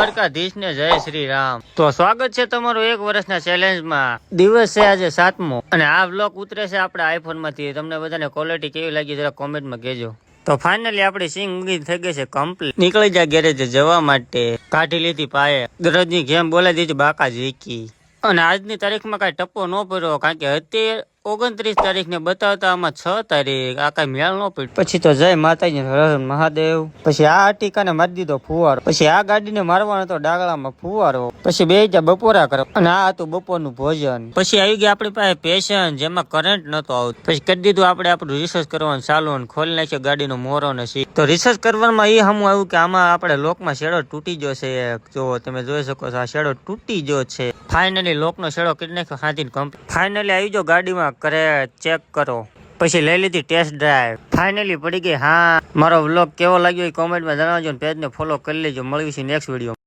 દ્વારકાધીશ ને જય શ્રી રામ। તો સ્વાગત છે તમારું 1 વર્ષના ચેલેન્જમાં। દિવસ છે આજે 7મો અને આ વ્લોગ ઉતરે છે આપણા આઈફોન માંથી। તમને બધાને ક્વોલિટી કેવી લાગી જરા કોમેન્ટમાં કહેજો। તો ફાઇનલી આપણી સિંગ થઈ ગઈ છે કમ્પ્લીટ। નીકળી જાય ગેરેજ જવા માટે, કાઢી લીધી પાયે, દરરોજની ગેમ બોલાવી દીધી બાકા ઝીકી। અને આજની તારીખમાં કઈ ટપ્પો ન પડ્યો, કારણ કે અત્યારે 29 તારીખ ને બતાવતા આમાં 6 તારીખ, આ કઈ મેળ ન પડ્યો। પછી તો જય માતાજી હર હર મહાદેવ। પછી આ અટીકાને મારી દીધો ફુવારો। પછી આ ગાડીને મારવાનો હતો ડાગલામાં ફુવારો। પછી બે જા બપોરા કરો અને આ હતું બપોરનું ભોજન। પછી આવી ગઈ આપણી પાસે પેશન, જેમાં કરંટ નતો આવતો। પછી કરી દીધું આપણે આપણું રિસર્ચ કરવાનું ચાલુ અને ખોલી નાખ્યો ગાડીનો મોરો ને સીટ। તો રિસર્ચ કરવામાં એ હમું આવ્યું કે આમાં આપણે લોકમાં શેડો તૂટી ગયો છે। જો તમે જોઈ શકો છો આ શેડો તૂટી ગયો છે। ફાઇનલી લોકનો શેડો કરી નાખ્યો હાથીને કમ્પ્લીટ। ફાઇનલી આવી જો ગાડીમાં કરે ચેક કરો। પછી લઈ લીધી ટેસ્ટ ડ્રાઈવ। ફાઇનલી પડી ગઈ। હા, મારો વ્લોગ કેવો લાગ્યો એ કોમેન્ટમાં જણાવજો અને પેજને ફોલો કરી લેજો। મળીશું નેક્સ્ટ વિડીયો।